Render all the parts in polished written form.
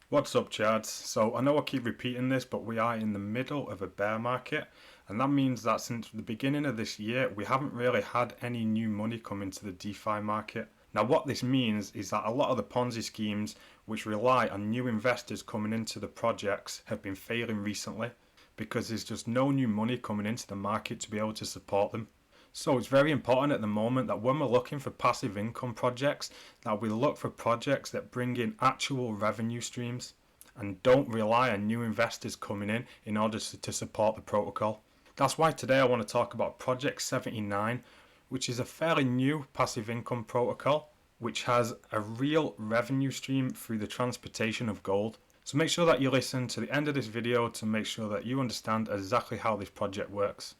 What's up, Chads? So I know I keep repeating this, but we are in the middle of a bear market, and that means that since the beginning of this year, we haven't really had any new money come into the DeFi market. Now, what this means is that a lot of the Ponzi schemes, which rely on new investors coming into the projects, have been failing recently because there's just no new money coming into the market to be able to support them. So it's very important at the moment that when we're looking for passive income projects, that we look for projects that bring in actual revenue streams and don't rely on new investors coming in order to support the protocol. That's why today I want to talk about Project 79, which is a fairly new passive income protocol, which has a real revenue stream through the transportation of gold. So make sure that you listen to the end of this video to make sure that you understand exactly how this project works.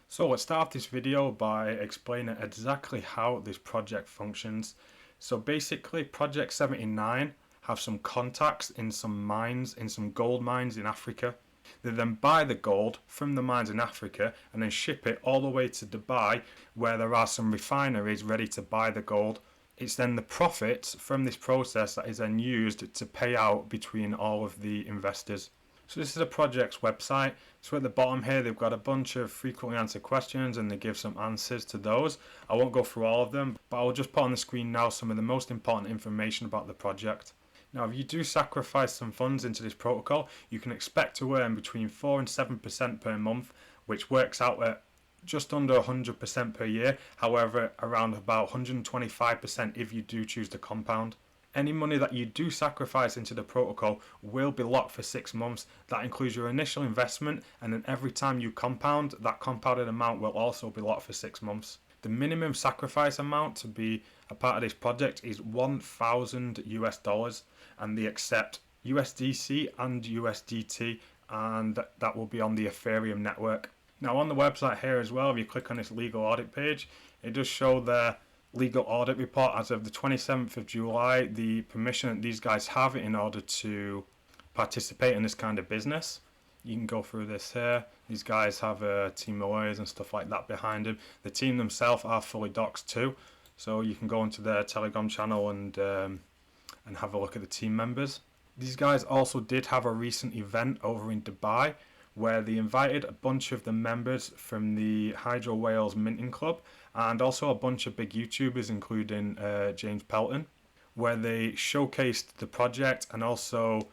So let's start off this video by explaining exactly how this project functions. So basically, Project 79 have some contacts in some mines, in some gold mines in Africa. They then buy the gold from the mines in Africa and then ship it all the way to Dubai, where there are some refineries ready to buy the gold. It's then the profits from this process that is then used to pay out between all of the investors. So this is a project's website. So at the bottom here, they've got a bunch of frequently answered questions and they give some answers to those. I won't go through all of them, but I'll just put on the screen now some of the most important information about the project. Now, if you do sacrifice some funds into this protocol, you can expect to earn between 4 and 7% per month, which works out at just under 100% per year. However, around about 125% if you do choose to compound. Any money that you do sacrifice into the protocol will be locked for 6 months. That includes your initial investment, and then every time you compound, that compounded amount will also be locked for 6 months. The minimum sacrifice amount to be a part of this project is $1,000 and they accept USDC and USDT, and that will be on the Ethereum network. Now on the website here as well, if you click on this legal audit page, it does show their legal audit report as of the 27th of July, the permission that these guys have in order to participate in this kind of business. You can go through this here. These guys have a team of lawyers and stuff like that behind them. The team themselves are fully doxed too, so you can go into their Telegram channel and have a look at the team members. These guys also did have a recent event over in Dubai where they invited a bunch of the members from the Hydro Whales Minting Club and also a bunch of big YouTubers, including James Pelton, where they showcased the project and also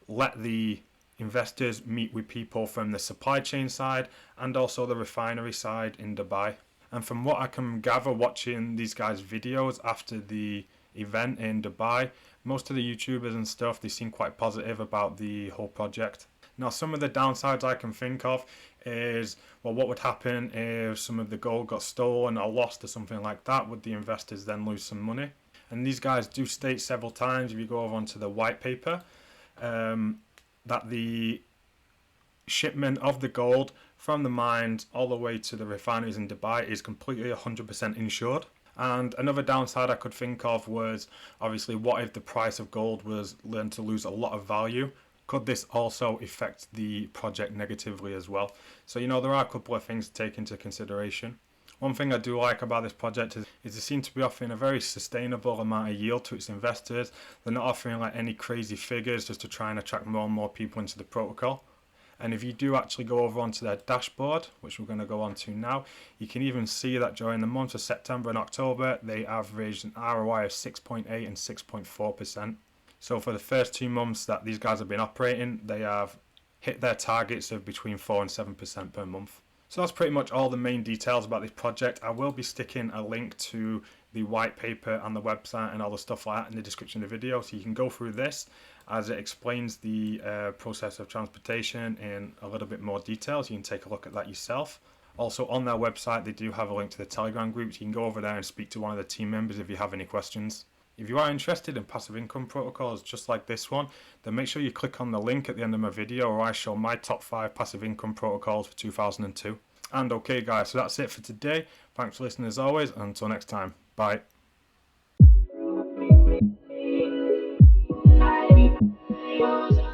let the investors meet with people from the supply chain side and also the refinery side in Dubai. And from what I can gather watching these guys' videos after the event in Dubai, most of the YouTubers and stuff, they seem quite positive about the whole project. Now, some of the downsides I can think of is, well, what would happen if some of the gold got stolen or lost or something like that? Would the investors then lose some money? And these guys do state several times, if you go over onto the white paper, that the shipment of the gold from the mines all the way to the refineries in Dubai is completely 100% insured. And another downside I could think of was, obviously, what if the price of gold was learned to lose a lot of value? Could this also affect the project negatively as well? So, there are a couple of things to take into consideration. One thing I do like about this project is they seem to be offering a very sustainable amount of yield to its investors. They're not offering like any crazy figures just to try and attract more and more people into the protocol. And if you do actually go over onto their dashboard, which we're going to go on to now, you can even see that during the months of September and October, they averaged an ROI of 6.8 and 6.4%. So for the first 2 months that these guys have been operating, they have hit their targets of between 4 and 7% per month. So that's pretty much all the main details about this project. I will be sticking a link to the white paper and the website and all the stuff like that in the description of the video, so you can go through this as it explains the process of transportation in a little bit more detail, so you can take a look at that yourself. Also on their website they do have a link to the Telegram group, so you can go over there and speak to one of the team members if you have any questions. If you are interested in passive income protocols just like this one, then make sure you click on the link at the end of my video where I show my top 5 passive income protocols for 2002. And okay guys, so that's it for today. Thanks for listening as always, and until next time, bye. videos.